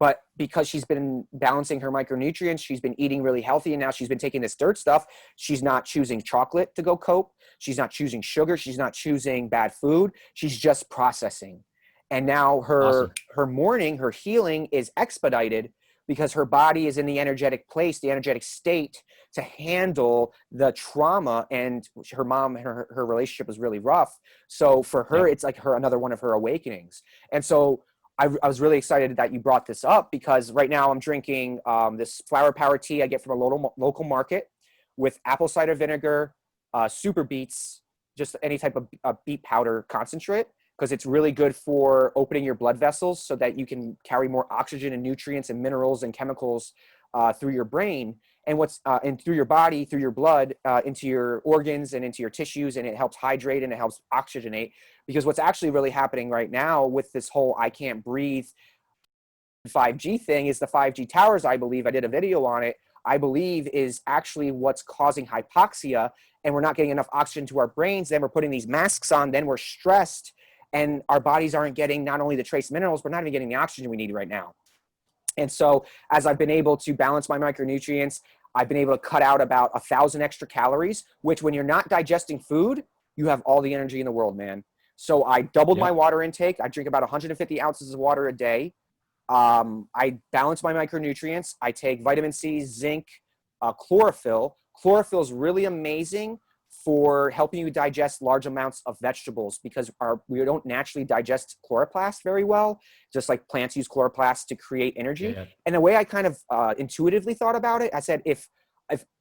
but because she's been balancing her micronutrients, she's been eating really healthy, and now she's been taking this dirt stuff. She's not choosing chocolate to go cope. She's not choosing sugar. She's not choosing bad food. She's just processing. And now her mourning, her healing is expedited because her body is in the energetic place, the energetic state to handle the trauma. And her mom and her relationship was really rough. So for her, it's like another one of her awakenings. And so I was really excited that you brought this up because right now I'm drinking this flower power tea I get from a local market with apple cider vinegar, super beets, just any type of beet powder concentrate, because it's really good for opening your blood vessels so that you can carry more oxygen and nutrients and minerals and chemicals through your brain and through your body, through your blood, into your organs and into your tissues, and it helps hydrate and it helps oxygenate. Because what's actually really happening right now with this whole I can't breathe 5G thing is the 5G towers, I believe, I did a video on it, I believe is actually what's causing hypoxia, and we're not getting enough oxygen to our brains. Then we're putting these masks on, then we're stressed, and our bodies aren't getting not only the trace minerals, we're not even getting the oxygen we need right now. And so as I've been able to balance my micronutrients, I've been able to cut out about 1,000 extra calories, which when you're not digesting food, you have all the energy in the world, man. So I doubled my water intake. I drink about 150 ounces of water a day. I balance my micronutrients. I take vitamin C, zinc, chlorophyll. Chlorophyll is really amazing for helping you digest large amounts of vegetables because we don't naturally digest chloroplast very well, just like plants use chloroplast to create energy. And the way I kind of intuitively thought about it, I said, if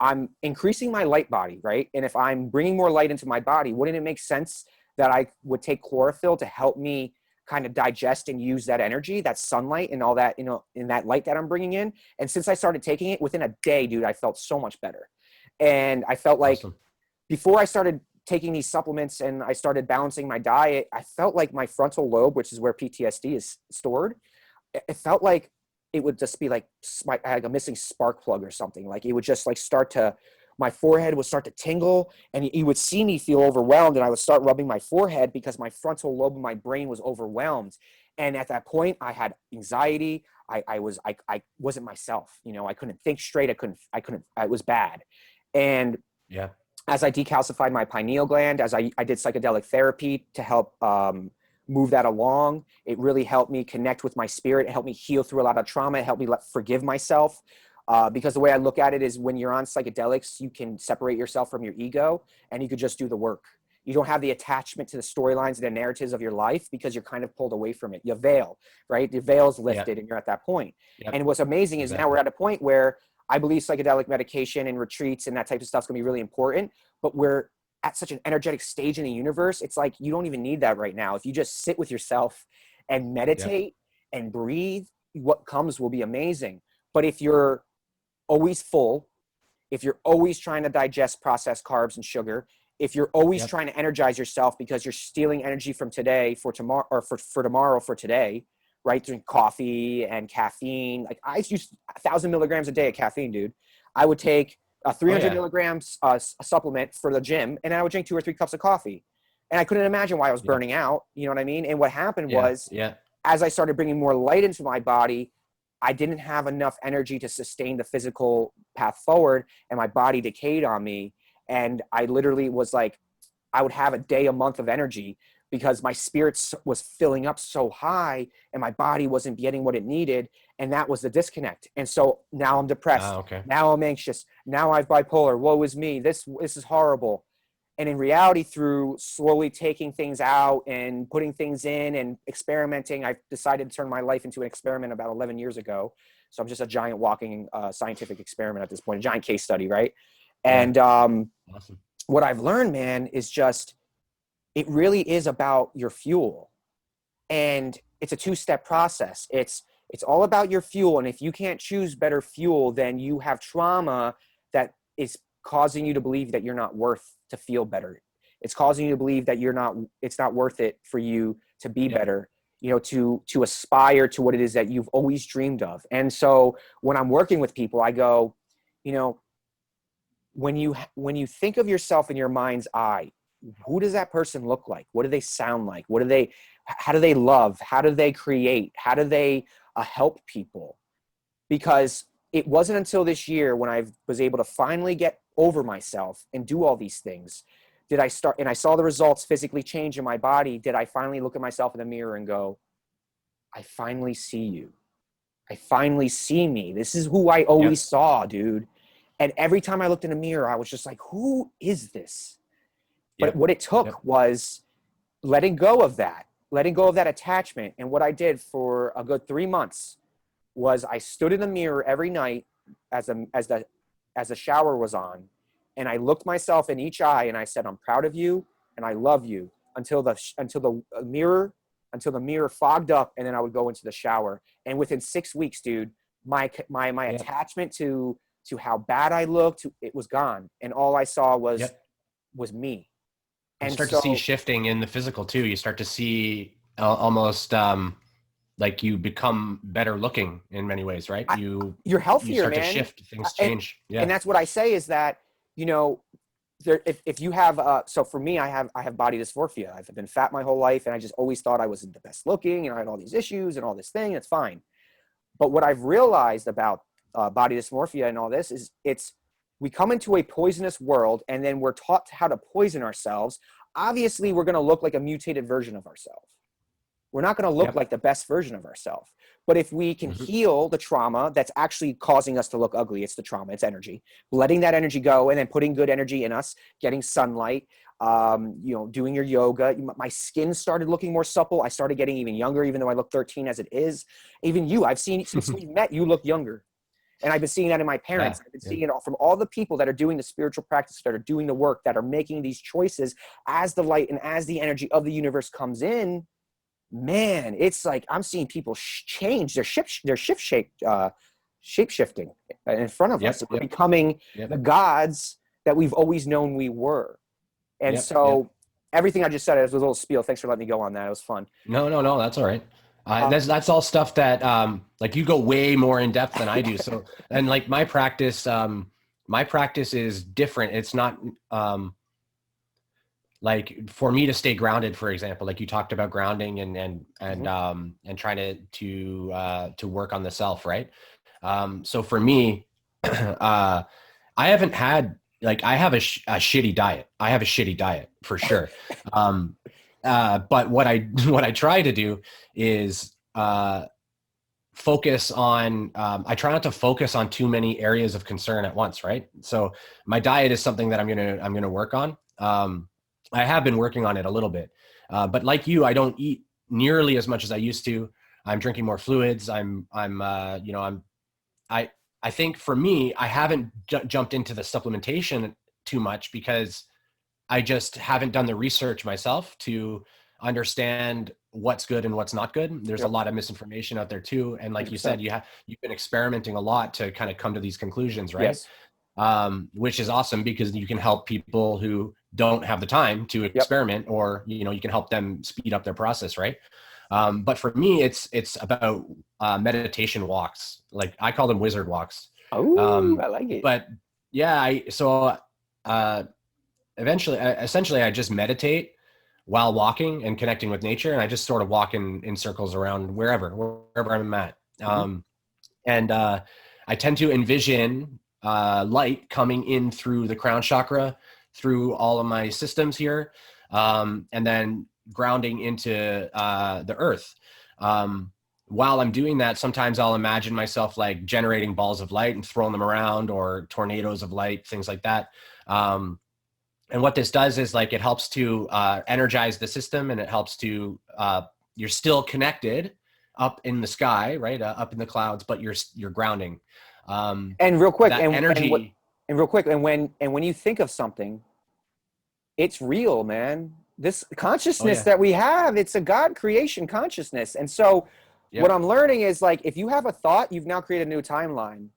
I'm increasing my light body, right, and if I'm bringing more light into my body, wouldn't it make sense that I would take chlorophyll to help me kind of digest and use that energy, that sunlight and all that, you know, in that light that I'm bringing in? And since I started taking it, within a day, dude, I felt so much better. And I felt like before I started taking these supplements and I started balancing my diet, I felt like my frontal lobe, which is where PTSD is stored, it felt like it would just be like I had a missing spark plug or something. Like it would just like my forehead would start to tingle, and you would see me feel overwhelmed, and I would start rubbing my forehead because my frontal lobe of my brain was overwhelmed. And at that point I had anxiety. I wasn't myself. You know, I couldn't think straight. It was bad. And as I decalcified my pineal gland, as I did psychedelic therapy to help move that along, it really helped me connect with my spirit. It helped me heal through a lot of trauma. It helped me forgive myself. Because the way I look at it is when you're on psychedelics, you can separate yourself from your ego and you could just do the work. You don't have the attachment to the storylines and the narratives of your life because you're kind of pulled away from it. You veil, right? The veil's lifted and you're at that point. And what's amazing is now we're at a point where I believe psychedelic medication and retreats and that type of stuff is going to be really important, but we're at such an energetic stage in the universe. It's like, you don't even need that right now. If you just sit with yourself and meditate and breathe, what comes will be amazing. But if you're always full, if you're always trying to digest processed carbs and sugar, if you're always trying to energize yourself because you're stealing energy from today for tomorrow, or for tomorrow for today, right? Drink coffee and caffeine. Like I use 1,000 milligrams a day of caffeine, dude. I would take 300 milligrams a supplement for the gym, and I would drink 2 or 3 cups of coffee. And I couldn't imagine why I was burning out. You know what I mean? And what happened was as I started bringing more light into my body, I didn't have enough energy to sustain the physical path forward, and my body decayed on me. And I literally was like, I would have a day, a month of energy because my spirits was filling up so high and my body wasn't getting what it needed. And that was the disconnect. And so now I'm depressed. Okay. Now I'm anxious. Now I have bipolar. Woe is me. This is horrible. And in reality, through slowly taking things out and putting things in and experimenting, I decided to turn my life into an experiment about 11 years ago. So I'm just a giant walking scientific experiment at this point, a giant case study, right? And Awesome. what I've learned, man, is just, it really is about your fuel. And it's a two-step process. It's all about your fuel. And if you can't choose better fuel, then you have trauma that is causing you to believe that you're not worth to feel better. It's causing you to believe that it's not worth it for you to be better, you know, to aspire to what it is that you've always dreamed of. And so when I'm working with people, I go, you know, when you think of yourself in your mind's eye, who does that person look like? What do they sound like? How do they love? How do they create? How do they help people? Because it wasn't until this year when I was able to finally get over myself and do all these things, did I start, and I saw the results physically change in my body, did I finally look at myself in the mirror and go, I finally see you. I finally see me. This is who I always saw, dude. And every time I looked in the mirror, I was just like, who is this? But what it took was letting go of that attachment. And what I did for a good 3 months was I stood in the mirror every night as the shower was on, and I looked myself in each eye and I said, I'm proud of you and I love you, until the mirror fogged up, and then I would go into the shower. And within 6 weeks, dude, my attachment to how bad I looked, it was gone. And all I saw was me. And you start to see shifting in the physical too. You start to see almost like you become better looking in many ways, right? You're healthier, you start man. To shift, things change. And that's what I say is that, you know, if you have, so for me, I have body dysmorphia. I've been fat my whole life, and I just always thought I wasn't the best looking, and I had all these issues and all this thing. It's fine. But what I've realized about body dysmorphia and all this is we come into a poisonous world, and then we're taught how to poison ourselves. Obviously, we're going to look like a mutated version of ourselves. We're not going to look like the best version of ourselves. But if we can heal the trauma that's actually causing us to look ugly, it's the trauma, it's energy. Letting that energy go, and then putting good energy in us, getting sunlight, you know, doing your yoga. My skin started looking more supple. I started getting even younger, even though I look 13 as it is. Even you, I've seen, since we met, you look younger. And I've been seeing that in my parents. I've been seeing it all from all the people that are doing the spiritual practice, that are doing the work, that are making these choices as the light and as the energy of the universe comes in. Man, it's like I'm seeing people change their shape shifting in front of us. We're becoming the gods that we've always known we were. And everything I just said was a little spiel. Thanks for letting me go on that. It was fun. No, that's all right. That's all stuff that like you go way more in depth than I do. So, and like my practice is different. It's not like for me to stay grounded, for example, like you talked about grounding and trying to work on the self, right? So for me, I haven't had, like, I have a shitty diet. I have a shitty diet for sure. But what I try to do is focus on, I try not to focus on too many areas of concern at once, right? So my diet is something that I'm gonna work on. I have been working on it a little bit, but like you, I don't eat nearly as much as I used to. I'm drinking more fluids. I think for me, I haven't jumped into the supplementation too much because I just haven't done the research myself to understand what's good and what's not good. There's a lot of misinformation out there too. And like 100%. You said, you've been experimenting a lot to kind of come to these conclusions, right? Yes. Which is awesome because you can help people who don't have the time to experiment, or, you can help them speed up their process, right? But for me, it's about meditation walks. Like I call them wizard walks. Oh, I like it. But yeah, essentially I just meditate while walking and connecting with nature. And I just sort of walk in circles around wherever I'm at. And I tend to envision light coming in through the crown chakra, through all of my systems here, and then grounding into the earth. While I'm doing that, sometimes I'll imagine myself like generating balls of light and throwing them around, or tornadoes of light, things like that. And what this does is like, it helps to energize the system, and it helps to, you're still connected up in the sky, right? Up in the clouds, but you're grounding. And real quick, that energy. And when you think of something, it's real, man. This consciousness yeah. that we have, it's a God creation consciousness. And so what I'm learning is like, if you have a thought, you've now created a new timeline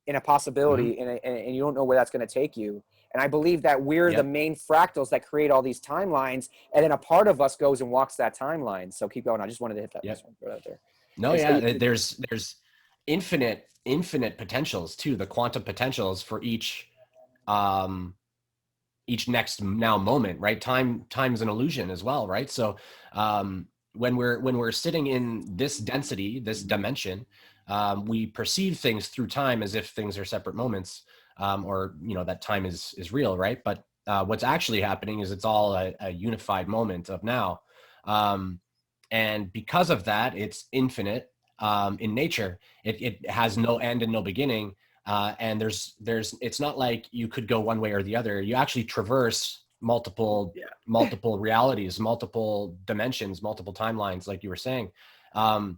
in a possibility, and you don't know where that's going to take you. And I believe that we're the main fractals that create all these timelines, and then a part of us goes and walks that timeline. So keep going. I just wanted to hit that. Just want to throw that out there. No, and yeah, there's infinite potentials too. The quantum potentials for each next now moment, right? Time's an illusion as well, right? So when we're sitting in this density, this dimension, we perceive things through time as if things are separate moments, or that time is real, right? But what's actually happening is it's all a unified moment of now, and because of that, it's infinite in nature. It has no end and no beginning. And there's it's not like you could go one way or the other. You actually traverse multiple realities, multiple dimensions, multiple timelines, like you were saying. And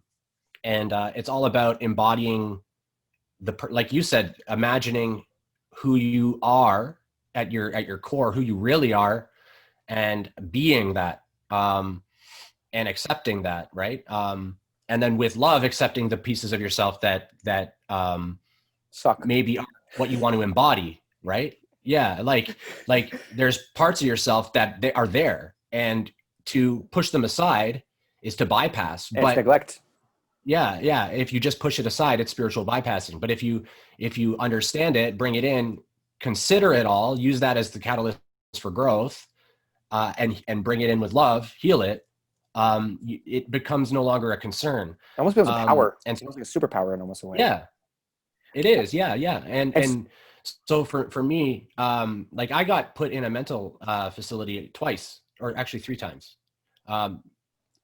it's all about embodying like you said, imagining who you are at your core, who you really are, and being that, and accepting that, right? And then with love, accepting the pieces of yourself that suck, maybe what you want to embody, right? Yeah, like there's parts of yourself that they are there, and to push them aside is to bypass. And it's neglect. Yeah. If you just push it aside, it's spiritual bypassing. But if you understand it, bring it in, consider it all, use that as the catalyst for growth, and bring it in with love, heal it. It becomes no longer a concern. It almost feels a power, and it's almost like a superpower in almost a way. Yeah, it is. Yeah. And so for me, like I got put in a mental facility twice, or actually 3 times.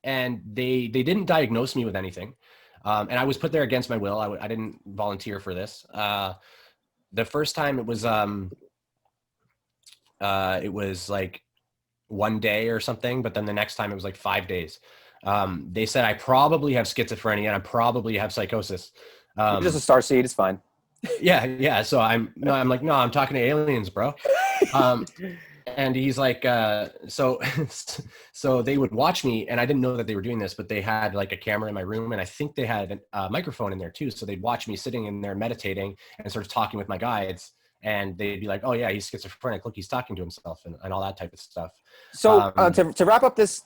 And they didn't diagnose me with anything. And I was put there against my will. I didn't volunteer for this. The first time it was like 1 day or something, but then the next time it was like 5 days. They said I probably have schizophrenia and I probably have psychosis. You're just a starseed, it's fine. Yeah. So I'm like, no, I'm talking to aliens, bro. And he's like, so they would watch me, and I didn't know that they were doing this, but they had like a camera in my room, and I think they had a microphone in there too. So they'd watch me sitting in there meditating and sort of talking with my guides, and they'd be like, oh yeah, he's schizophrenic. Look, he's talking to himself, and all that type of stuff. So to wrap up this,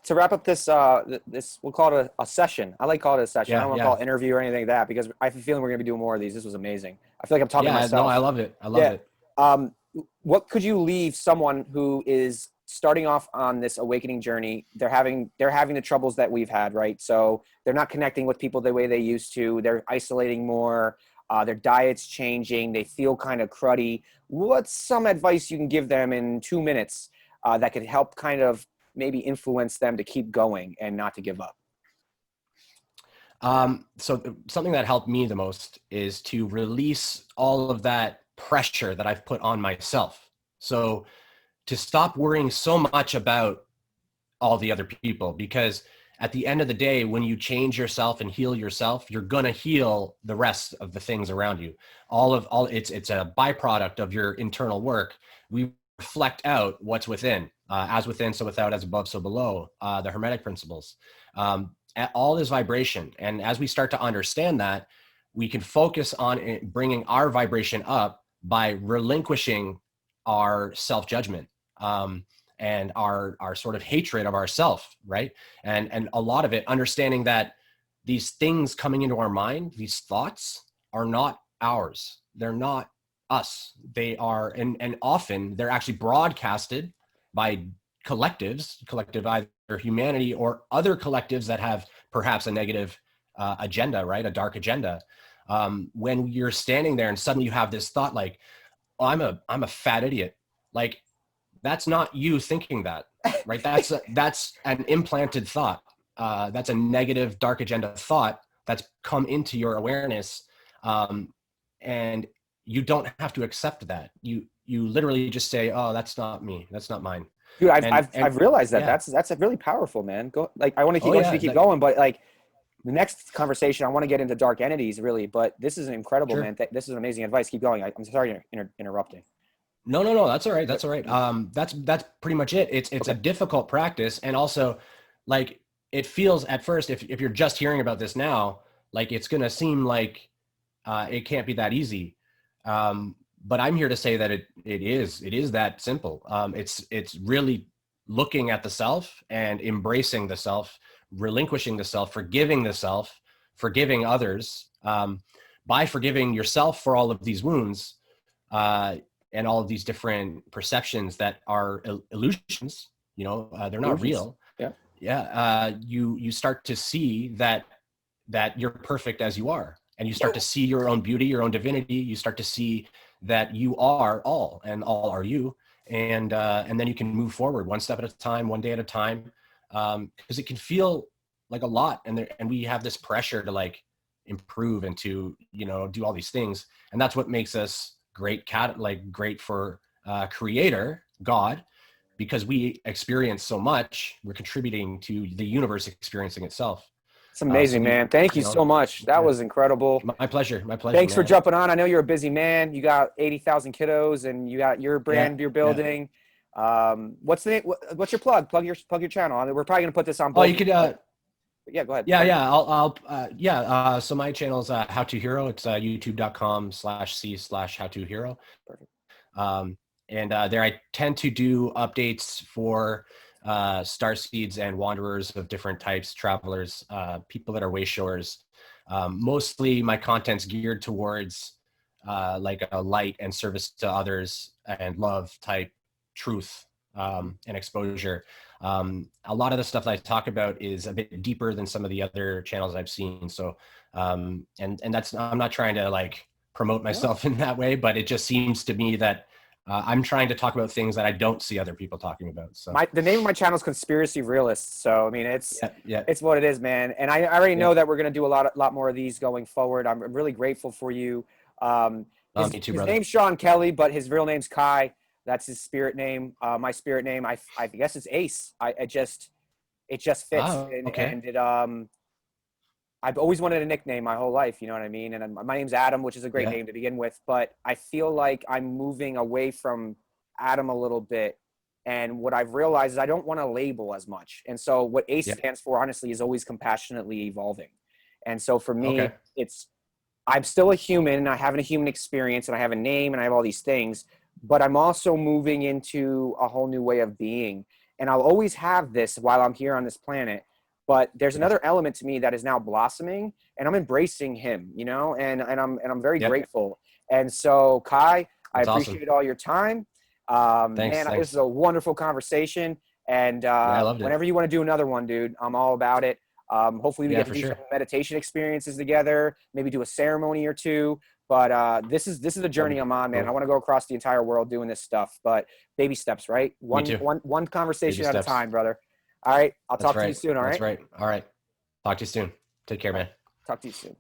we'll call it a session. I like calling it a session. I don't want to call it an interview or anything like that, because I have a feeling we're going to be doing more of these. This was amazing. I feel like I'm talking to myself. No, I love it. I love it. What could you leave someone who is starting off on this awakening journey? They're having the troubles that we've had, right? So they're not connecting with people the way they used to. They're isolating more. Their diet's changing. They feel kind of cruddy. What's some advice you can give them in 2 minutes that could help kind of maybe influence them to keep going and not to give up? So something that helped me the most is to release all of that pressure that I've put on myself. So to stop worrying so much about all the other people, because at the end of the day, when you change yourself and heal yourself, you're going to heal the rest of the things around you. It's a byproduct of your internal work. We reflect out what's within, as within, so without, as above, so below, the Hermetic principles. All is vibration. And as we start to understand that, we can focus on bringing our vibration up by relinquishing our self-judgment, and our sort of hatred of ourself, right? And a lot of it, understanding that these things coming into our mind, these thoughts, are not ours. They're not us. They are, and often they're actually broadcasted by collectives, collective either humanity or other collectives that have perhaps a negative agenda, right? A dark agenda. When you're standing there and suddenly you have this thought like, oh, I'm a fat idiot. Like, that's not you thinking that, right? That's an implanted thought. That's a negative dark agenda thought that's come into your awareness. And you don't have to accept that. You literally just say, oh, that's not me. That's not mine. Dude, And I've realized that yeah. that's really powerful, man. Go, like, I want to keep, Oh want you yeah. to keep going, but like the next conversation, I want to get into dark entities really, but this is incredible, Sure. man. This is amazing advice. Keep going. I'm sorry interrupting. No. That's all right. That's all right. That's pretty much it. It's Okay. a difficult practice. And also, like, it feels at first, if you're just hearing about this now, like it's going to seem like it can't be that easy. But I'm here to say that it is that simple. It's really looking at the self and embracing the self, relinquishing the self, forgiving the self, forgiving others. By forgiving yourself for all of these wounds, and all of these different perceptions that are illusions, they're not real. Yeah. You start to see that you're perfect as you are, and you start to see your own beauty, your own divinity. You start to see that you are all, and all are you, and then you can move forward one step at a time, one day at a time, because it can feel like a lot, and we have this pressure to like improve and to do all these things, and that's what makes us great for creator God, because we experience so much. We're contributing to the universe experiencing itself. It's amazing, man. Thank you so much. That was incredible. My pleasure. Thanks for man. jumping on. I know you're a busy man. You got 80,000 kiddos and you got your brand you're building. What's the name? What's your plug? Plug your channel. We're probably going to put this on both. Oh, you could yeah, go ahead. I'll so my channel is How To Hero. It's youtube.com/c/How To Hero. Perfect. And there I tend to do updates for star seeds and wanderers of different types, travelers, people that are wayshowers. Mostly my content's geared towards like a light and service to others and love type truth and exposure. A lot of the stuff that I talk about is a bit deeper than some of the other channels I've seen. So, and that's, I'm not trying to like promote myself in that way, but it just seems to me that I'm trying to talk about things that I don't see other people talking about. So the name of my channel is Conspiracy Realists. So, I mean, it's what it is, man. And I already know that we're going to do a lot more of these going forward. I'm really grateful for you. Me too, his brother. name's Sean Kelly, but his real name's Kai. That's his spirit name. My spirit name, I guess it's Ace. It just fits. Okay. And I've always wanted a nickname my whole life. You know what I mean? And my name's Adam, which is a great name to begin with. But I feel like I'm moving away from Adam a little bit. And what I've realized is I don't want to label as much. And so what ACE stands for, honestly, is always compassionately evolving. And so for me, I'm still a human and I have a human experience and I have a name and I have all these things, but I'm also moving into a whole new way of being. And I'll always have this while I'm here on this planet. But there's another element to me that is now blossoming, and I'm embracing him, and I'm very grateful. And so, Kai, I appreciate all your time. Thanks. This is a wonderful conversation. And I loved it. Whenever you want to do another one, dude, I'm all about it. Hopefully we get to do some meditation experiences together, maybe do a ceremony or two. But this is a journey I'm on, man. Cool. I want to go across the entire world doing this stuff. But baby steps, right? One conversation at a time, brother. All right. I'll talk to you soon. All right. That's right. All right. Talk to you soon. Take care, man. Talk to you soon.